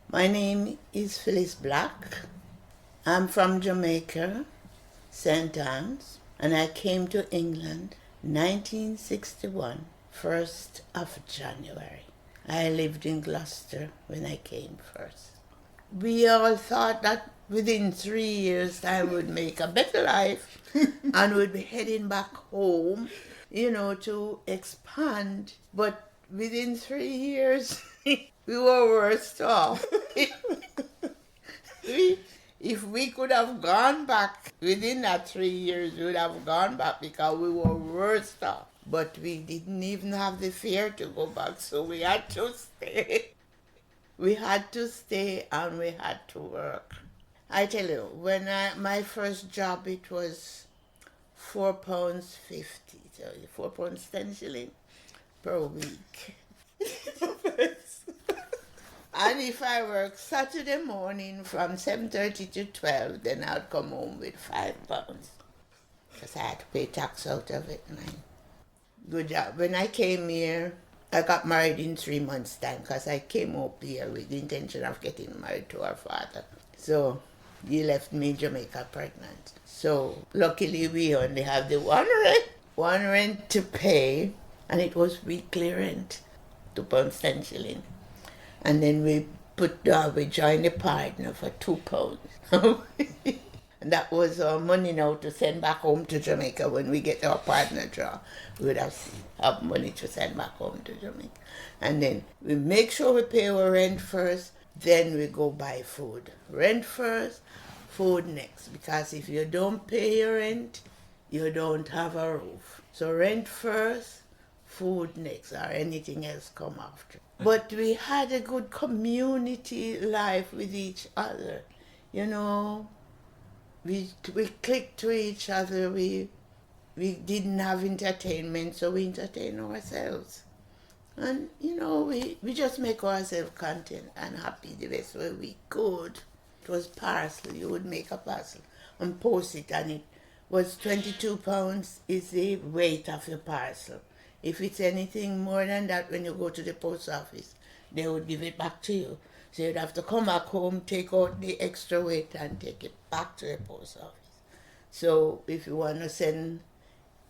My name is Phyllis Black. I'm from Jamaica, St. Anne's, and I came to England 1961, 1st of January. I lived in Gloucester when I came first. We all thought that within 3 years I would make a better life and would be heading back home, to expand. But within 3 years, we were worse off. If we could have gone back within that 3 years, we would have gone back because we were worse off. But we didn't even have the fear to go back, so we had to stay. We had to stay and we had to work. I tell you, my first job, it was £4.50, so £4 10 shillings per week. And if I work Saturday morning from 7:30 to 12, then I'd come home with £5 because I had to pay tax out of it. Good job. When I came here, I got married in 3 months' time because I came up here with the intention of getting married to our father. So he left me in Jamaica pregnant. So luckily we only have the one rent to pay, and it was weekly rent, £2 10 shillings. And then we joined a partner for £2. And that was our money now to send back home to Jamaica. When we get our partner job, we would have money to send back home to Jamaica. And then we make sure we pay our rent first, then we go buy food. Rent first, food next. Because if you don't pay your rent, you don't have a roof. So rent first, food next, or anything else come after. But we had a good community life with each other. We clicked to each other. We didn't have entertainment, so we entertained ourselves. And, we just make ourselves content and happy the best way we could. It was parcel. You would make a parcel and post it, and it was £22 is the weight of your parcel. If it's anything more than that, when you go to the post office, they would give it back to you. So you'd have to come back home, take out the extra weight and take it back to the post office. So if you want to send,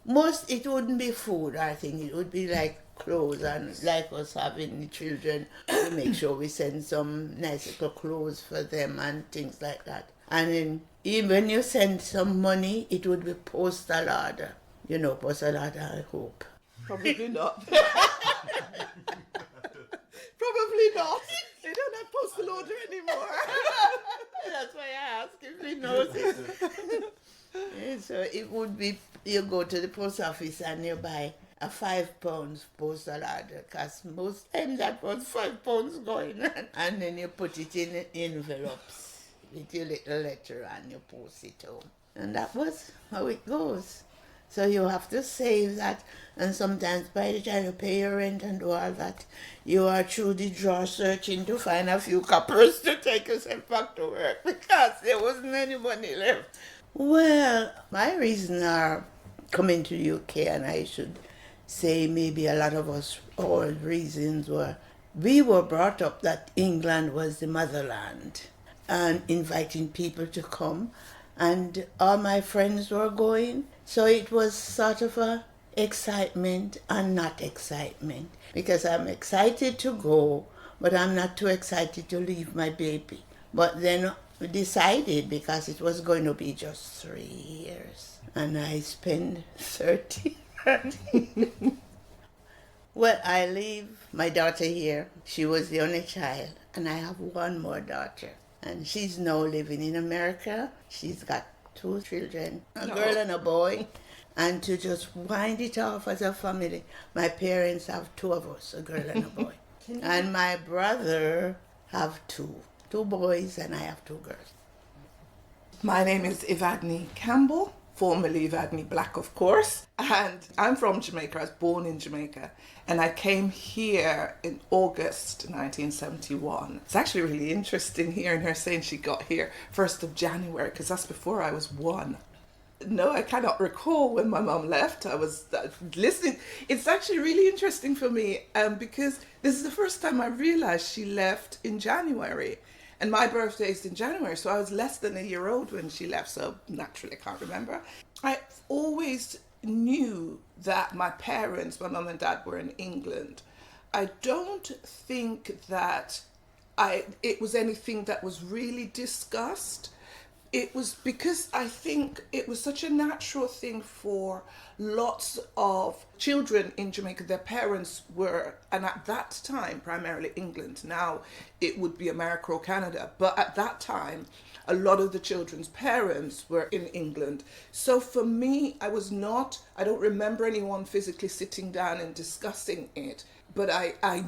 it wouldn't be food, I think. It would be like clothes, and like us having the children, we make sure we send some nice little clothes for them and things like that. And then even when you send some money, it would be postal order. Postal order, I hope. Probably not. Probably not. They don't have postal order anymore. That's why I asked if he knows it. Yeah, so it would be, you go to the post office and you buy a £5 postal order, because most times that was £5 going on. And then you put it in envelopes with your little letter and you post it home. And that was how it goes. So you have to save that, and sometimes by the time you pay your rent and do all that, you are through the drawer searching to find a few coppers to take yourself back to work because there wasn't any money left. Well, my reasons are coming to the UK, and I should say maybe a lot of us, our reasons were, we were brought up that England was the motherland and inviting people to come, and all my friends were going. So it was sort of a excitement and not excitement, because I'm excited to go, but I'm not too excited to leave my baby. But then we decided, because it was going to be just 3 years, and I spent 30. Well, I leave my daughter here. She was the only child, and I have one more daughter, and she's now living in America. She's got 2 children, a girl and a boy. And to just wind it off as a family, my parents have 2 of us, a girl and a boy. And my brother have 2 boys, and I have 2 girls. My name is Evadney Campbell, formerly Evadney Black, of course. And I'm from Jamaica. I was born in Jamaica. And I came here in August 1971. It's actually really interesting hearing her saying she got here 1st of January, because that's before I was 1. No, I cannot recall when my mom left. I was listening. It's actually really interesting for me because this is the first time I realized she left in January. And my birthday is in January, so I was less than a year old when she left, so naturally I can't remember. I always knew that my parents, my mum and dad, were in England. I don't think that it was anything that was really discussed. It was because I think it was such a natural thing for lots of children in Jamaica. Their parents were, and at that time, primarily England. Now it would be America or Canada. But at that time, a lot of the children's parents were in England. So for me, I don't remember anyone physically sitting down and discussing it. But I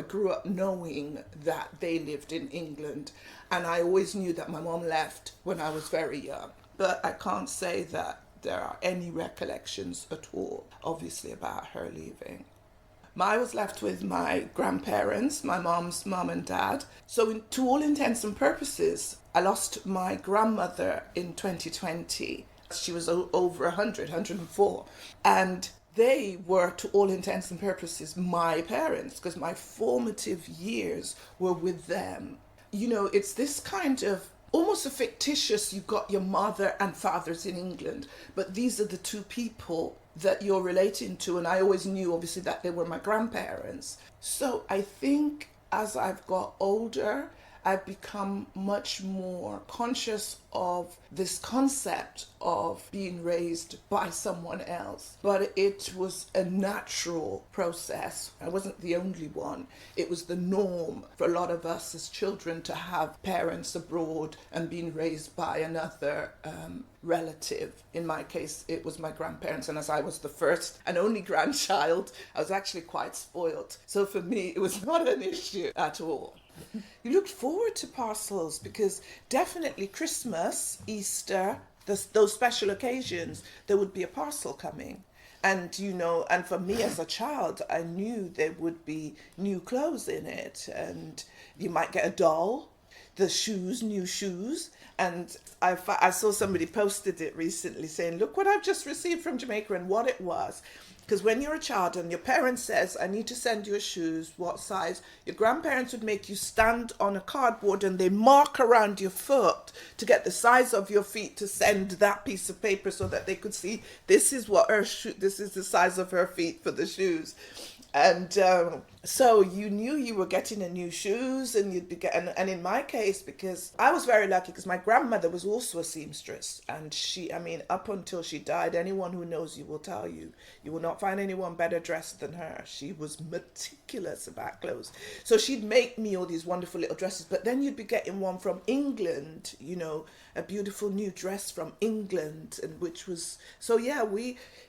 grew up knowing that they lived in England. And I always knew that my mom left when I was very young. But I can't say that there are any recollections at all, obviously, about her leaving. I was left with my grandparents, my mom's mom and dad. So to all intents and purposes, I lost my grandmother in 2020. She was over 104. And they were, to all intents and purposes, my parents, because my formative years were with them. You know, it's this kind of almost a fictitious, you've got your mother and fathers in England, but these are the two people that you're relating to. And I always knew, obviously, that they were my grandparents. So I think as I've got older, I've become much more conscious of this concept of being raised by someone else. But it was a natural process. I wasn't the only one. It was the norm for a lot of us as children to have parents abroad and being raised by another relative. In my case, it was my grandparents, and as I was the first and only grandchild, I was actually quite spoiled. So for me, it was not an issue at all. You looked forward to parcels because definitely Christmas, Easter, those special occasions, there would be a parcel coming. And, you know, and for me as a child, I knew there would be new clothes in it. And you might get a doll, the shoes, new shoes. And I saw somebody posted it recently saying, look what I've just received from Jamaica, and what it was. Because when you're a child and your parent says, I need to send you shoes, what size? Your grandparents would make you stand on a cardboard and they mark around your foot to get the size of your feet to send that piece of paper so that they could see this is this is the size of her feet for the shoes. And so you knew you were getting a new shoes, and you'd be getting, and in my case, because I was very lucky because my grandmother was also a seamstress, and she, I mean, up until she died, anyone who knows you will tell you, you will not find anyone better dressed than her. She was meticulous about clothes. So she'd make me all these wonderful little dresses, but then you'd be getting one from England, you know, a beautiful new dress from England, and which was, so yeah,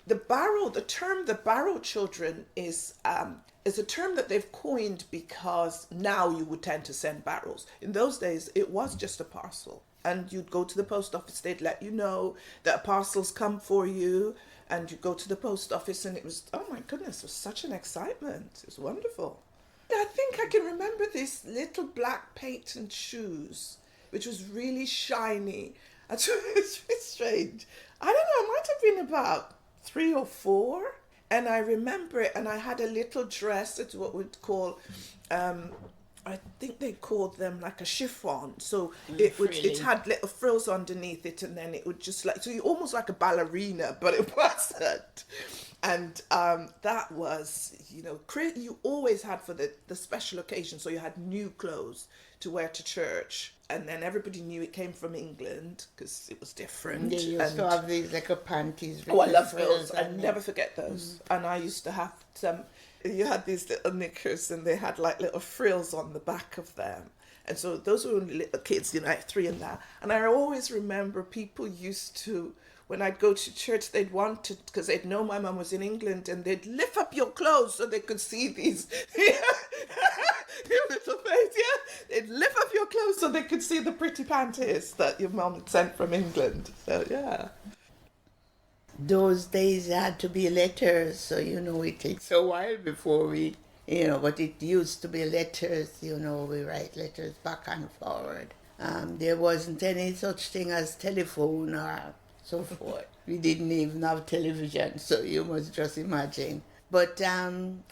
the term the barrow children is a term that they've coined because now you would tend to send barrels. In those days, it was just a parcel. And you'd go to the post office, they'd let you know that a parcel's come for you, and you go to the post office, and it was, oh my goodness, it was such an excitement. It was wonderful. I think I can remember these little black patent shoes, which was really shiny. It's really strange. I don't know, it might have been about 3 or 4. And I remember it, and I had a little dress. It's what we'd call, I think they called them like a chiffon. So it had little frills underneath it, and then it would just like, so you almost like a ballerina, but it wasn't. And that was, you know, you always had for the special occasion. So you had new clothes to wear to church, and then everybody knew it came from England because it was different. They used to have these like a panties. Oh, I love those. I never forget those. Mm. And I used to have some. You had these little knickers, and they had like little frills on the back of them. And so those were only little kids, you know, like 3 and that. And I always remember people used to, when I'd go to church, they'd want to, because they'd know my mum was in England, and they'd lift up your clothes so they could see these. Your little face, yeah. They'd lift up your clothes so they could see the pretty panties that your mum had sent from England. So, yeah. Those days had to be letters, so, you know, it takes a while before we, you know, but it used to be letters, you know, we write letters back and forward. There wasn't any such thing as telephone or so forth. We didn't even have television, so you must just imagine. But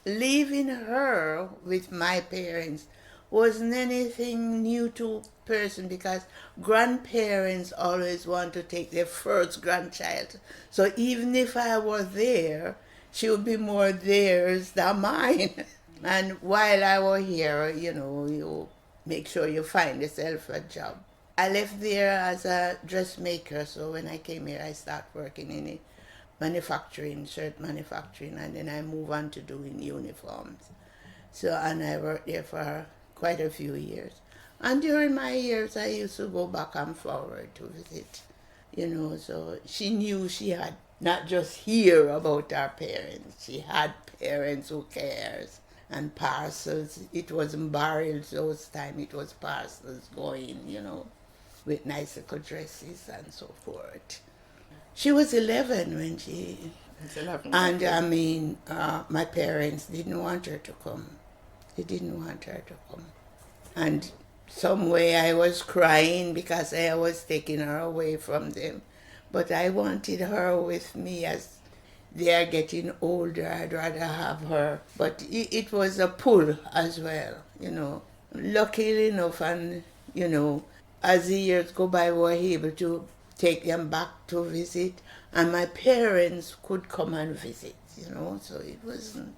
leaving her with my parents wasn't anything new to person, because grandparents always want to take their first grandchild. So even if I was there, she would be more theirs than mine. And while I was here, you make sure you find yourself a job. I left there as a dressmaker, so when I came here, I started working in it. Manufacturing, shirt manufacturing, and then I moved on to doing uniforms. So, and I worked there for quite a few years. And during my years, I used to go back and forward to visit, so she knew she had not just hear about our parents, she had parents who cares. And parcels, it wasn't barrels those time, it was parcels going, with nice little dresses and so forth. She was 11 when she... It's 11. And my parents didn't want her to come. They didn't want her to come. And some way I was crying because I was taking her away from them. But I wanted her with me. As they are getting older, I'd rather have her. But it was a pull as well, Luckily enough, and, as the years go by, we were able to take them back to visit, and my parents could come and visit, so it wasn't...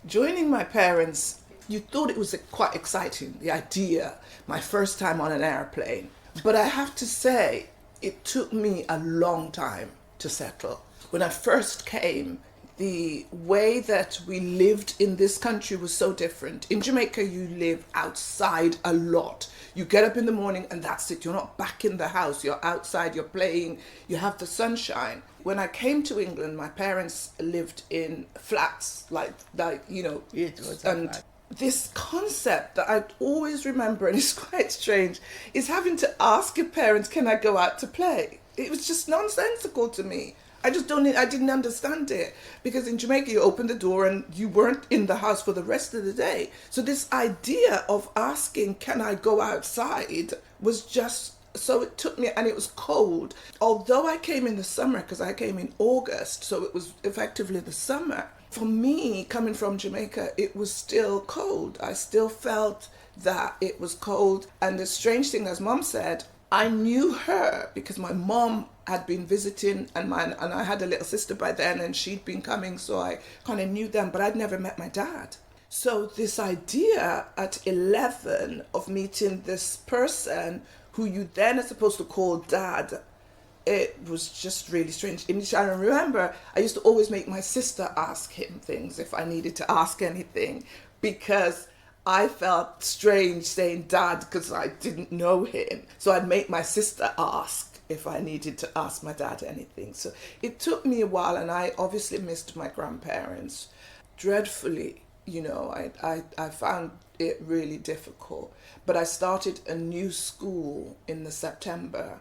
Joining my parents, you thought it was quite exciting, the idea, my first time on an airplane. But I have to say, it took me a long time to settle. When I first came, the way that we lived in this country was so different. In Jamaica, you live outside a lot. You get up in the morning and that's it. You're not back in the house. You're outside, you're playing, you have the sunshine. When I came to England, my parents lived in flats, like It was and this concept that I always remember, and it's quite strange, is having to ask your parents, can I go out to play? It was just nonsensical to me. I didn't understand it, because in Jamaica you opened the door and you weren't in the house for the rest of the day. So this idea of asking, can I go outside, was just, so it took me, and it was cold. Although I came in the summer, because I came in August, so it was effectively the summer. For me, coming from Jamaica, it was still cold. I still felt that it was cold. And the strange thing, as Mom said, I knew her because my mom had been visiting, and I had a little sister by then, and she'd been coming, so I kind of knew them, but I'd never met my dad. So this idea at 11 of meeting this person who you then are supposed to call dad, it was just really strange. And I remember I used to always make my sister ask him things if I needed to ask anything, because I felt strange saying dad because I didn't know him. So I'd make my sister ask if I needed to ask my dad anything. So it took me a while, and I obviously missed my grandparents dreadfully. I found it really difficult. But I started a new school in the September,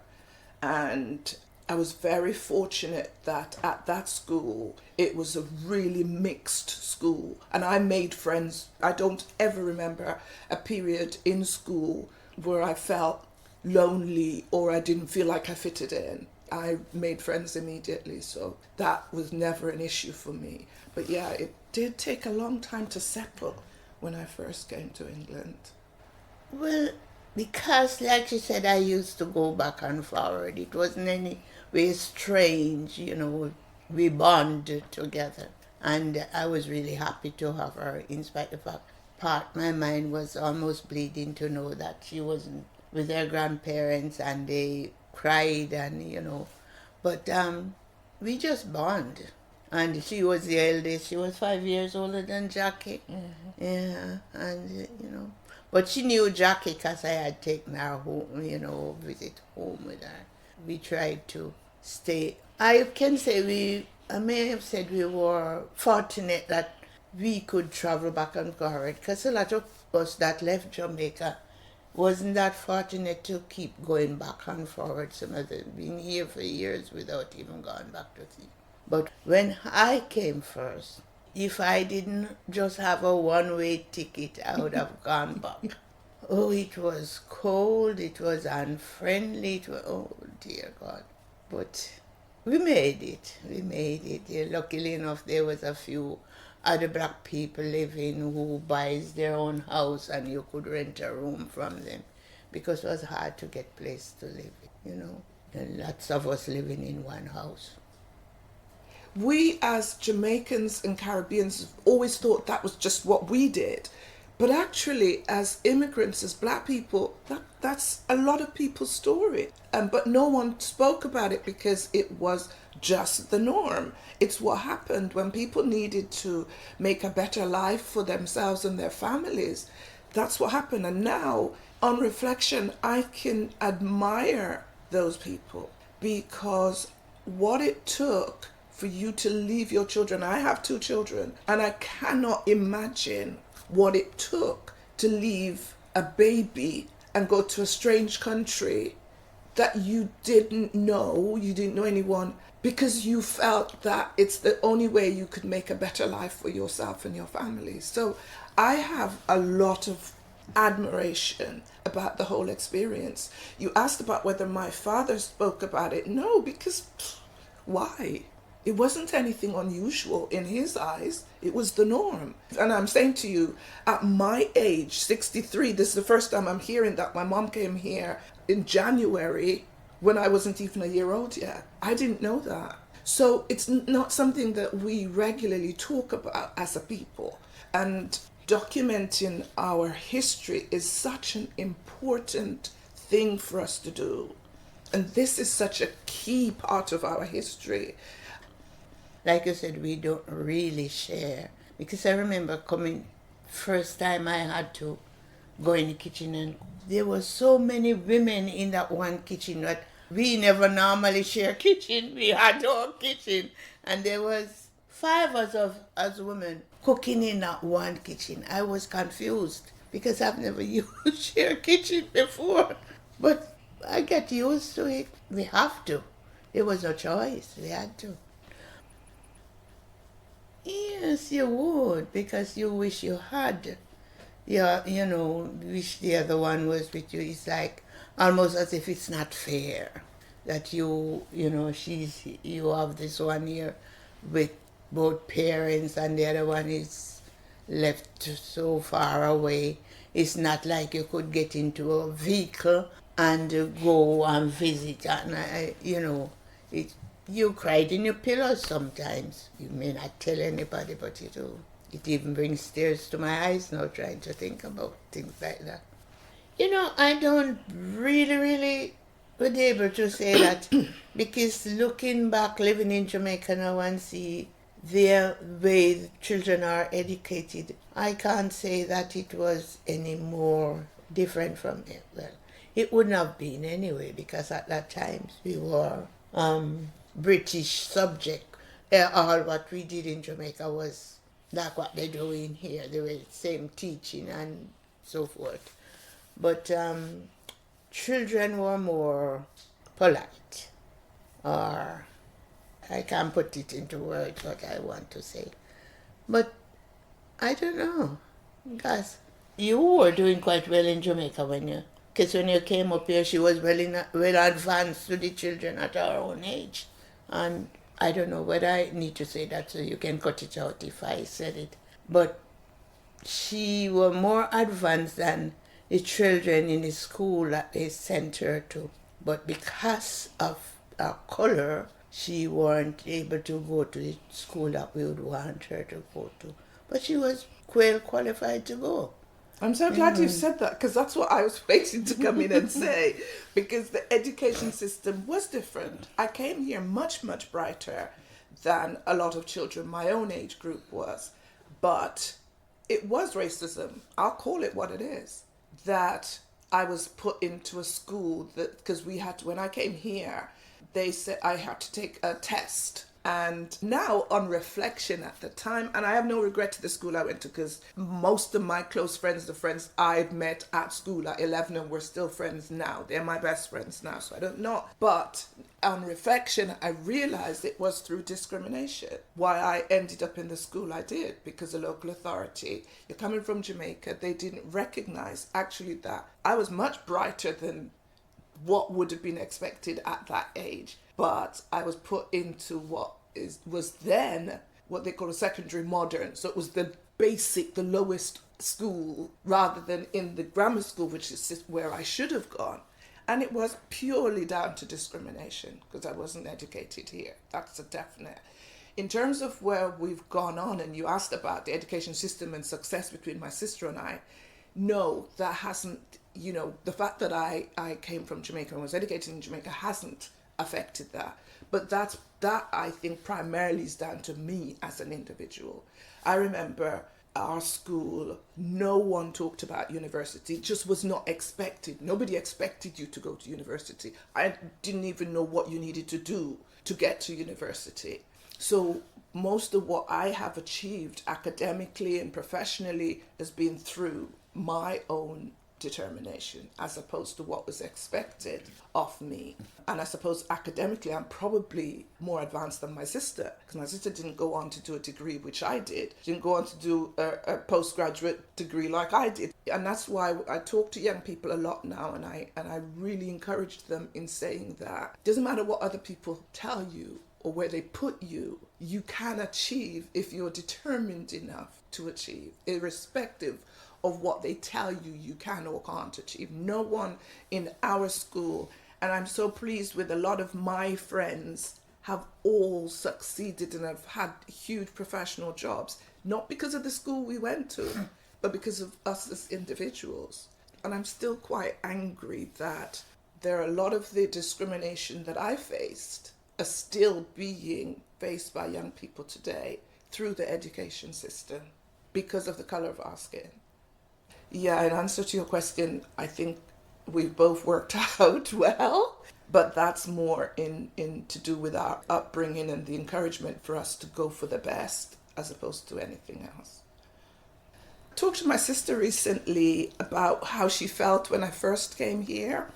and I was very fortunate that at that school, it was a really mixed school. And I made friends. I don't ever remember a period in school where I felt lonely or I didn't feel like I fitted in. I made friends immediately, so that was never an issue for me. But yeah, it did take a long time to settle when I first came to England. Well, because, like you said, I used to go back and forward. It wasn't any way strange, we bonded together. And I was really happy to have her, in spite of the fact my mind was almost bleeding to know that she wasn't with her grandparents, and they cried, and, but we just bond. And she was the eldest. She was 5 years older than Jackie. Mm-hmm. Yeah, and, but she knew Jackie because I had taken her home, visit home with her. We tried to stay. I can say I may have said we were fortunate that we could travel back and forward, because a lot of us that left Jamaica wasn't that fortunate to keep going back and forward. Some of them been here for years without even going back to see. But when I came first, if I didn't just have a one-way ticket, I would have gone back. Oh, it was cold, it was unfriendly, oh dear God. But we made it. We made it. Yeah, luckily enough, there was a few other black people living who buys their own house and you could rent a room from them because it was hard to get place to live, you know. And lots of us living in one house. We as Jamaicans and Caribbeans always thought that was just what we did. But actually, as immigrants, as black people, that's a lot of people's story. But no one spoke about it because it was just the norm. It's what happened when people needed to make a better life for themselves and their families. That's what happened. And now, on reflection, I can admire those people because what it took for you to leave your children. I have 2 children, and I cannot imagine what it took to leave a baby and go to a strange country that you didn't know anyone, because you felt that it's the only way you could make a better life for yourself and your family. So I have a lot of admiration about the whole experience. You asked about whether my father spoke about it. No, because why? It wasn't anything unusual in his eyes. It was the norm. And I'm saying to you, at my age, 63, this is the first time I'm hearing that. My mom came here in January when I wasn't even a year old yet. I didn't know that. So it's not something that we regularly talk about as a people. And documenting our history is such an important thing for us to do. And this is such a key part of our history. Like I said, we don't really share. Because I remember coming, first time I had to go in the kitchen, and there were so many women in that one kitchen that we never normally share kitchen. We had our kitchen. And there was 5 of us as women cooking in that one kitchen. I was confused because I've never used share kitchen before. But I get used to it. We have to. There was no choice. We had to. Yes, you would, because you wish you had. Yeah, you know, wish the other one was with you. It's like almost as if it's not fair that you know, you have this one here with both parents and the other one is left so far away. It's not like you could get into a vehicle and go and visit. And you cried in your pillow sometimes. You may not tell anybody, but you do. It even brings tears to my eyes now trying to think about things like that. You know, I don't really would be able to say that because looking back, living in Jamaica now and see the way children are educated, I can't say that it was any more different from it. Well, it wouldn't have been anyway, because at that time we were British subject. All what we did in Jamaica was like what they're doing here. They were the same teaching and so forth. But children were more polite, or I can't put it into words what I want to say. But I don't know, because you were doing quite well in Jamaica when you came up here, she was well advanced to the children at our own age. And I don't know whether I need to say that, so you can cut it out if I said it. But she was more advanced than the children in the school that they sent her to. But because of her color, she weren't able to go to the school that we would want her to go to. But she was well qualified to go. I'm so glad you said that, because that's what I was waiting to come in and say, because the education system was different. I came here much, much brighter than a lot of children my own age group was. But it was racism. I'll call it what it is. That I was put into a school that, because we had to, when I came here, they said I had to take a test. And now, on reflection at the time, and I have no regret to the school I went to, because most of my close friends, the friends I'd met at school at 11, and we're still friends now. They're my best friends now, so I don't know. But on reflection, I realized it was through discrimination why I ended up in the school I did, because the local authority, you're coming from Jamaica, they didn't recognize actually that I was much brighter than what would have been expected at that age. but I was put into was then what they call a secondary modern. So it was the basic, the lowest school, rather than in the grammar school, which is where I should have gone. And it was purely down to discrimination because I wasn't educated here. That's a definite. In terms of where we've gone on, and you asked about the education system and success between my sister and I, no, that hasn't, the fact that I came from Jamaica and was educated in Jamaica hasn't affected that. But that I think primarily is down to me as an individual. I remember our school, no one talked about university. It just was not expected. Nobody expected you to go to university. I didn't even know what you needed to do to get to university. So most of what I have achieved academically and professionally has been through my own determination as opposed to what was expected of me. And I suppose academically I'm probably more advanced than my sister, because my sister didn't go on to do a degree, which I did. She didn't go on to do a postgraduate degree like I did. And that's why I talk to young people a lot now, and I really encourage them in saying that it doesn't matter what other people tell you or where they put you, you can achieve if you're determined enough to achieve, irrespective of what they tell you you can or can't achieve. No one in our school, and I'm so pleased with a lot of my friends, have all succeeded and have had huge professional jobs, not because of the school we went to, but because of us as individuals. And I'm still quite angry that there are a lot of the discrimination that I faced are still being faced by young people today through the education system because of the colour of our skin. Yeah, in answer to your question, I think we've both worked out well, but that's more in to do with our upbringing and the encouragement for us to go for the best as opposed to anything else. I talked to my sister recently about how she felt when I first came here,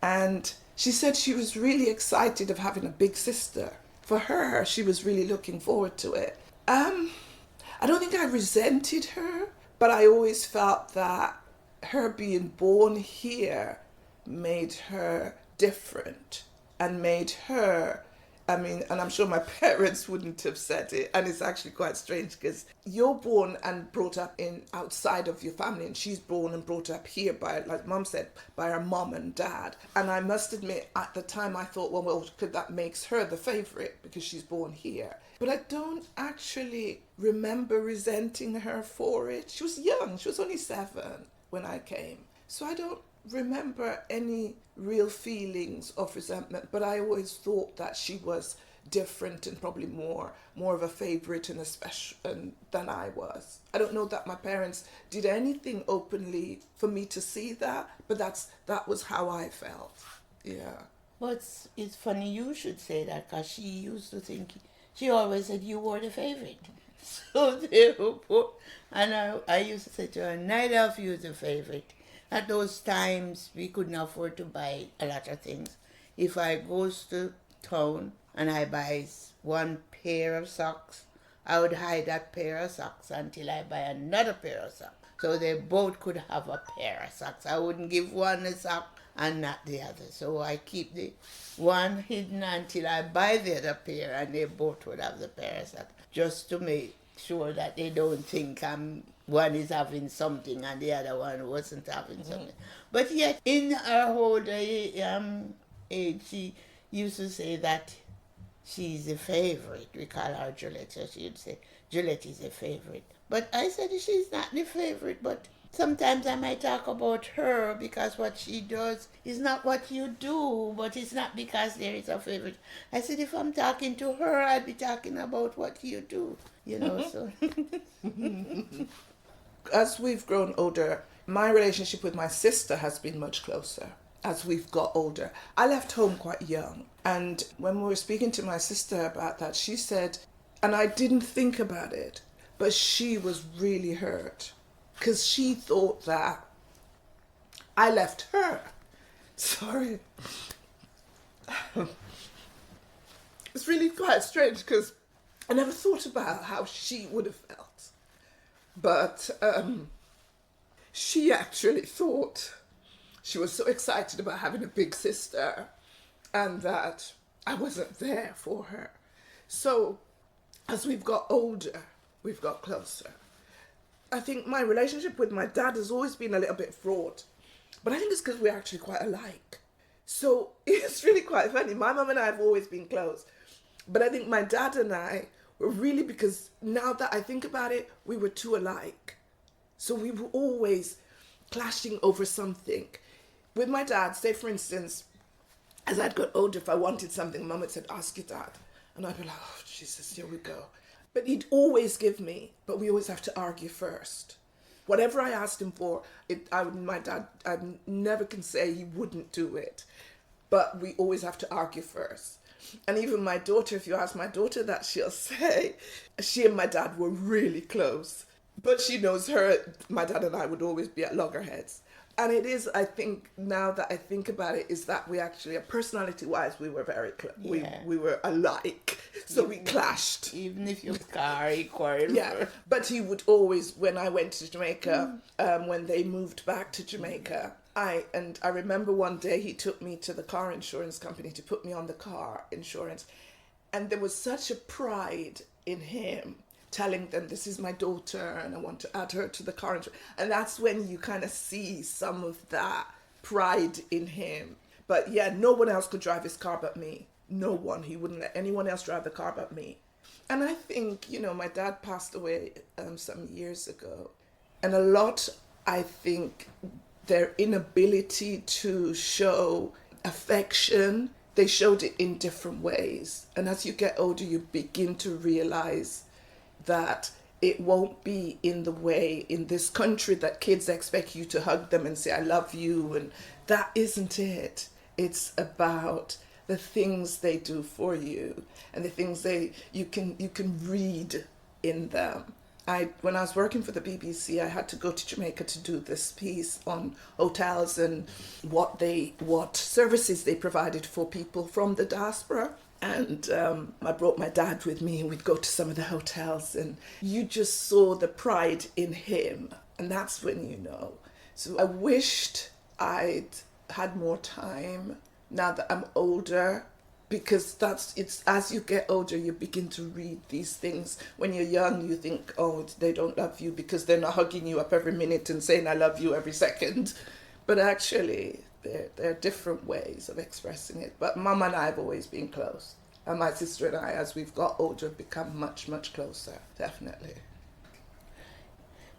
and she said she was really excited of having a big sister. For her, she was really looking forward to it. I don't think I resented her, but I always felt that her being born here made her different and made her, and I'm sure my parents wouldn't have said it, and it's actually quite strange because you're born and brought up in outside of your family, and she's born and brought up here by, like Mum said, by her mum and dad. And I must admit, at the time I thought, well, that makes her the favourite because she's born here. But I don't actually remember resenting her for it. She was young. She was only 7 when I came. So I don't remember any real feelings of resentment, but I always thought that she was different and probably more of a favourite and a special than I was. I don't know that my parents did anything openly for me to see that, but that was how I felt. Yeah. But it's funny you should say that, because she used to think, she always said you were the favourite. So they were both, and I used to say to her, neither of you is the favourite. At those times, we couldn't afford to buy a lot of things. If I goes to town and I buys one pair of socks, I would hide that pair of socks until I buy another pair of socks. So they both could have a pair of socks. I wouldn't give one a sock and not the other. So I keep the one hidden until I buy the other pair, and they both would have the pair of socks, just to make sure that they don't think one is having something and the other one wasn't having something. But yet, in her older age, she used to say that she's a favourite. We call her Juliet, so she would say, Juliet is a favourite. But I said she's not the favourite, but sometimes I might talk about her because what she does is not what you do, but it's not because there is a favourite. I said, if I'm talking to her, I'd be talking about what you do, so. As we've grown older, my relationship with my sister has been much closer as we've got older. I left home quite young, and when we were speaking to my sister about that, she said, and I didn't think about it, but she was really hurt because she thought that I left her. Sorry. It's really quite strange because I never thought about how she would have felt. But she actually thought she was so excited about having a big sister, and that I wasn't there for her. So as we've got older, we've got closer. I think my relationship with my dad has always been a little bit fraught, but I think it's because we're actually quite alike. So it's really quite funny. My mum and I have always been close, but I think my dad and I were really, because now that I think about it, we were too alike. So we were always clashing over something. With my dad, say for instance, as I'd got older, if I wanted something, Mum would say, ask your dad. And I'd be like, oh, Jesus, here we go. But he'd always give me, but we always have to argue first. Whatever I asked him for, my dad, I never can say he wouldn't do it. But we always have to argue first. And even my daughter, if you ask my daughter that, she'll say she and my dad were really close. But she knows my dad and I would always be at loggerheads. And it is, I think, now that I think about it, is that we actually, personality-wise, we were very close. Yeah. We were alike. So we clashed. Even if you quarrel. Yeah, but he would always, when I went to Jamaica, when they moved back to Jamaica, I remember one day he took me to the car insurance company to put me on the car insurance. And there was such a pride in him, telling them, this is my daughter and I want to add her to the car insurance. And that's when you kind of see some of that pride in him. But yeah, no one else could drive his car but me. No one. He wouldn't let anyone else drive the car but me. And I think, my dad passed away some years ago. And a lot, I think, their inability to show affection, they showed it in different ways. And as you get older, you begin to realize that it won't be in the way in this country that kids expect you to hug them and say, I love you. And that isn't it. It's about the things they do for you and the things you can read in them. When I was working for the BBC, I had to go to Jamaica to do this piece on hotels and what services they provided for people from the diaspora. And I brought my dad with me and we'd go to some of the hotels and you just saw the pride in him. And that's when you know. So I wished I'd had more time now that I'm older, because it's as you get older, you begin to read these things. When you're young, you think, oh, they don't love you because they're not hugging you up every minute and saying I love you every second. But actually, there are different ways of expressing it. But Mum and I have always been close. And my sister and I, as we've got older, have become much, much closer, definitely.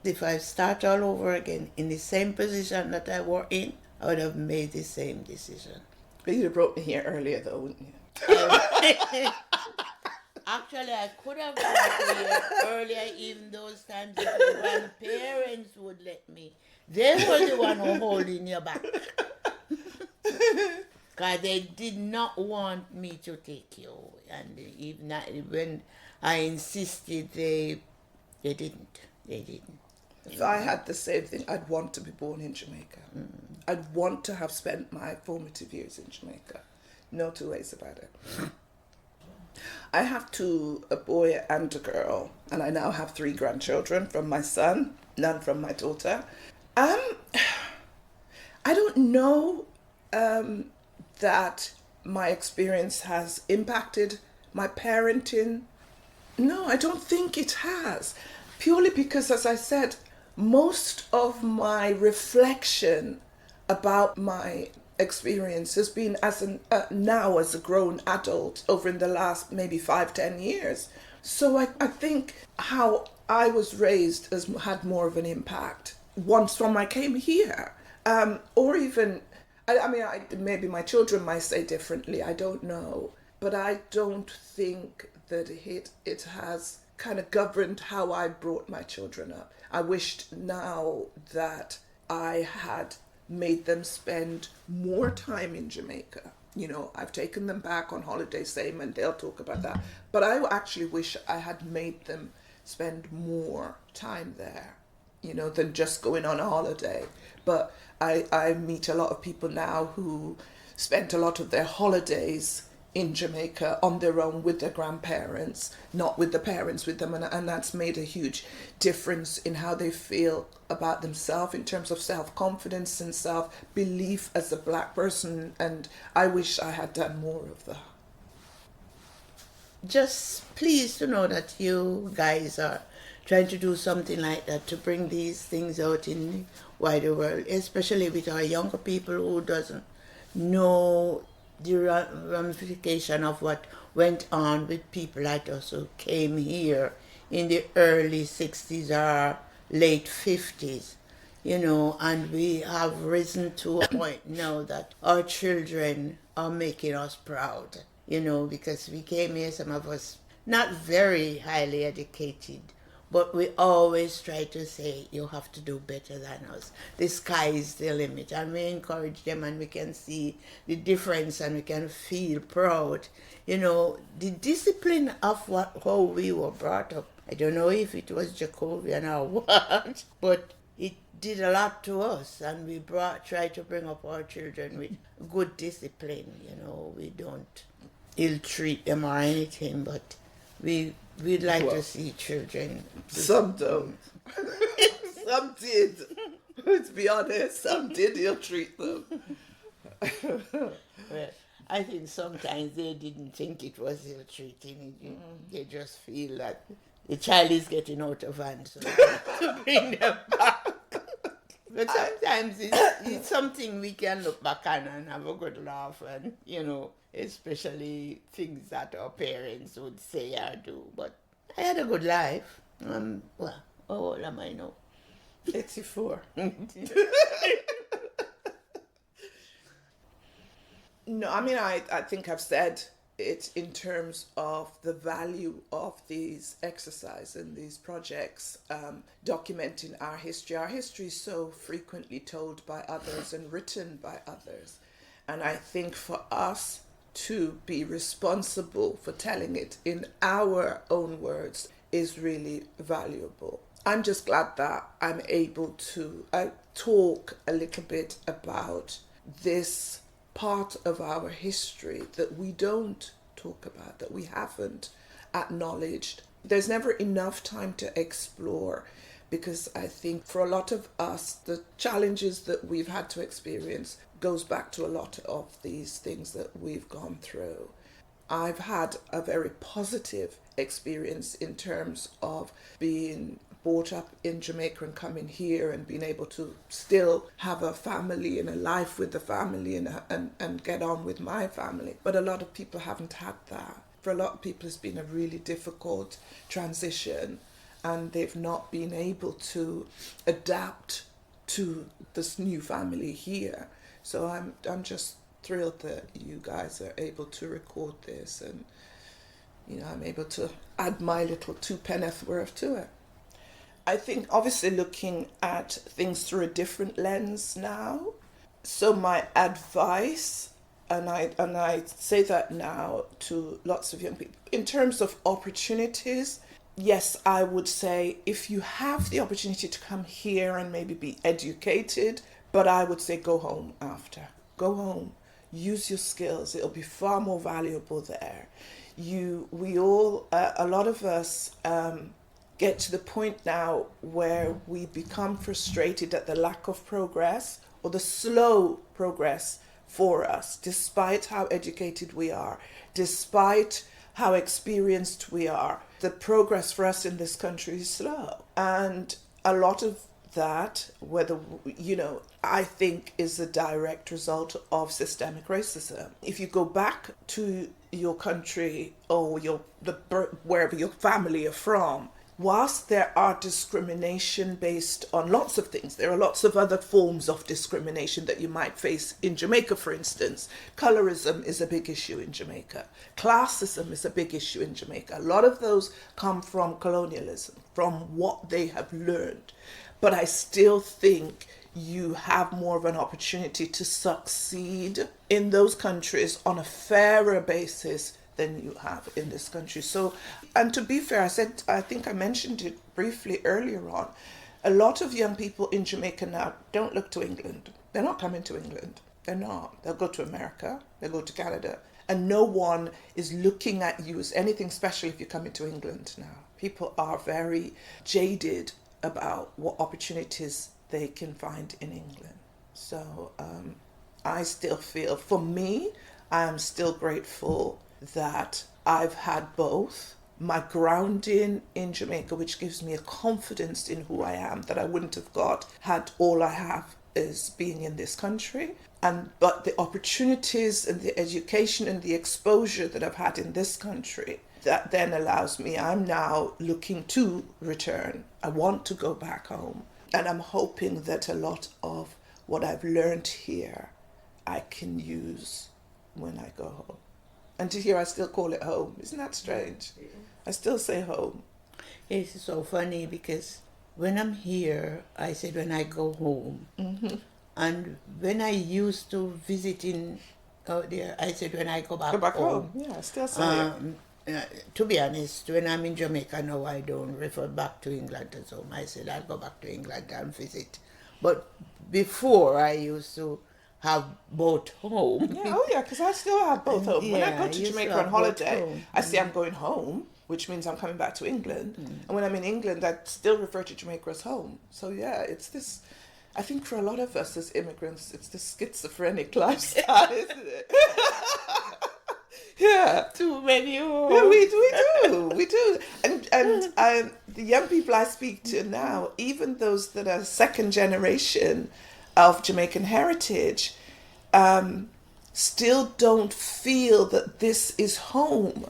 If I start all over again in the same position that I were in, I would have made the same decision. But you'd have brought me here earlier, though, wouldn't you? Actually, I could have brought here earlier, even those times if the grandparents would let me. They were the one who holding you back. Because they did not want me to take you. And even when I insisted, they didn't. They didn't. If I had the same thing, I'd want to be born in Jamaica. I'd want to have spent my formative years in Jamaica. No two ways about it. I have a boy and a girl, and I now have 3 grandchildren from my son, none from my daughter. I don't know that my experience has impacted my parenting. No, I don't think it has. Purely because, as I said, most of my reflection about my experience has been now as a grown adult over in the last maybe 5-10 years. So I think how I was raised has had more of an impact once from I came here. Or even, maybe my children might say differently, I don't know. But I don't think that it has kind of governed how I brought my children up. I wished now that I had made them spend more time in Jamaica. I've taken them back on holiday, same, and they'll talk about that. But I actually wish I had made them spend more time there, than just going on a holiday. But I meet a lot of people now who spent a lot of their holidays in Jamaica on their own with their grandparents, not with the parents with them, and that's made a huge difference in how they feel about themselves in terms of self-confidence and self-belief as a Black person. And I wish I had done more of that. just pleased to know that you guys are trying to do something like that to bring these things out in the wider world, especially with our younger people who doesn't know the ramification of what went on with people like us who came here in the early 60s or late 50s, and we have risen to a point now that our children are making us proud, because we came here, some of us not very highly educated, but we always try to say, you have to do better than us. The sky is the limit. And we encourage them, and we can see the difference, and we can feel proud. The discipline of how we were brought up. I don't know if it was Jacobian or what, but it did a lot to us, and we try to bring up our children with good discipline. We don't ill-treat them or anything, but we'd like to see children. Some don't. Some did. Let's be honest, some did ill-treat them. Well, I think sometimes they didn't think it was ill-treating. They just feel that the child is getting out of hand, so to bring them back. But sometimes it's something we can look back on and have a good laugh, and, especially things that our parents would say or do. But I had a good life. How old am I now? 84. No, I mean, I think I've said it in terms of the value of these exercises and these projects, documenting our history. Our history is so frequently told by others and written by others. And I think for us to be responsible for telling it in our own words is really valuable. I'm just glad that I'm able to talk a little bit about this part of our history that we don't talk about, that we haven't acknowledged. There's never enough time to explore, because I think for a lot of us, the challenges that we've had to experience goes back to a lot of these things that we've gone through. I've had a very positive experience in terms of being brought up in Jamaica and coming here and being able to still have a family and a life with the family and get on with my family. But a lot of people haven't had that. For a lot of people, it's been a really difficult transition, and they've not been able to adapt to this new family here. So I'm just thrilled that you guys are able to record this, and I'm able to add my little 2 penneth worth to it. I think obviously looking at things through a different lens now. So my advice, and I say that now to lots of young people, in terms of opportunities, yes, I would say if you have the opportunity to come here and maybe be educated, but I would say go home after. Go home. Use your skills. It'll be far more valuable there. A lot of us get to the point now where we become frustrated at the lack of progress or the slow progress for us, despite how educated we are, despite how experienced we are. The progress for us in this country is slow. And a lot of that, I think is a direct result of systemic racism. If you go back to your country or wherever your family are from, whilst there are discrimination based on lots of things, there are lots of other forms of discrimination that you might face in Jamaica, for instance. Colorism is a big issue in Jamaica. Classism is a big issue in Jamaica. A lot of those come from colonialism, from what they have learned. But I still think you have more of an opportunity to succeed in those countries on a fairer basis than you have in this country. So, and to be fair, I think I mentioned it briefly earlier on, a lot of young people in Jamaica now don't look to England. They're not coming to England. They're not. They'll go to America, they'll go to Canada, and no one is looking at you as anything special if you're coming to England now. People are very jaded about what opportunities they can find in England. So I still feel, for me, I am still grateful that I've had both. My grounding in Jamaica, which gives me a confidence in who I am that I wouldn't have got had all I have is being in this country. But the opportunities and the education and the exposure that I've had in this country, that then allows me, I'm now looking to return. I want to go back home. And I'm hoping that a lot of what I've learned here, I can use when I go home. And to hear I still call it home. Isn't that strange? Yeah. I still say home. It's so funny because when I'm here, I said when I go home. Mm-hmm. And when I used to visiting out there, I said when I go back home. Yeah, I still say to be honest, when I'm in Jamaica now, I don't refer back to England as home. I said I'll go back to England and visit. But before, I used to have both home. Yeah, because I still have both home. When I go to Jamaica on holiday, I say I'm going home, which means I'm coming back to England. And when I'm in England, I still refer to Jamaica as home. So yeah, it's this, I think for a lot of us as immigrants, it's this schizophrenic lifestyle, isn't it? Yeah. Too many homes. Yeah, we do. And the young people I speak to now, even those that are second generation of Jamaican heritage, still don't feel that this is home.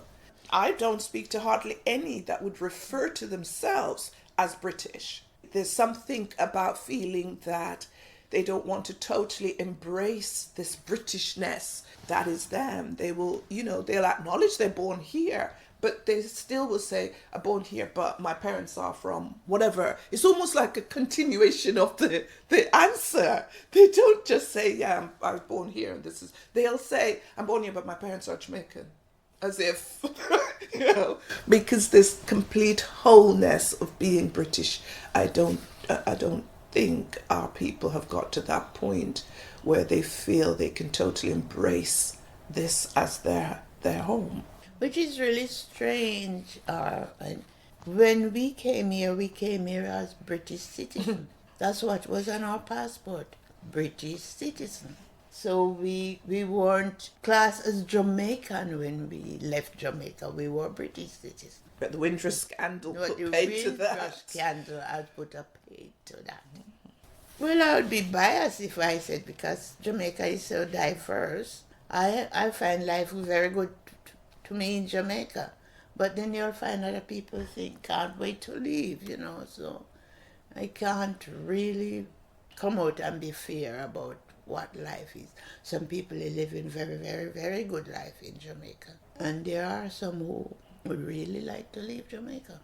I don't speak to hardly any that would refer to themselves as British. There's something about feeling that they don't want to totally embrace this Britishness that is them. They will, they'll acknowledge they're born here, but they still will say, I'm born here, but my parents are from whatever. It's almost like a continuation of the answer. They don't just say, yeah, I was born here, and this is, they'll say, I'm born here, but my parents are Jamaican. As if, because this complete wholeness of being British, I don't think our people have got to that point where they feel they can totally embrace this as their home. Which is really strange. When we came here as British citizens. That's what was on our passport, British citizen. So we weren't classed as Jamaican when we left Jamaica. We were British citizens. But the Windrush scandal put paid to that. The Windrush scandal had put a paid to that. Well, I would be biased if I said because Jamaica is so diverse. I find life very good to me in Jamaica. But then you'll find other people think, can't wait to leave, So I can't really come out and be fair about what life is. Some people are living very, very, very good life in Jamaica. And there are some who would really like to leave Jamaica.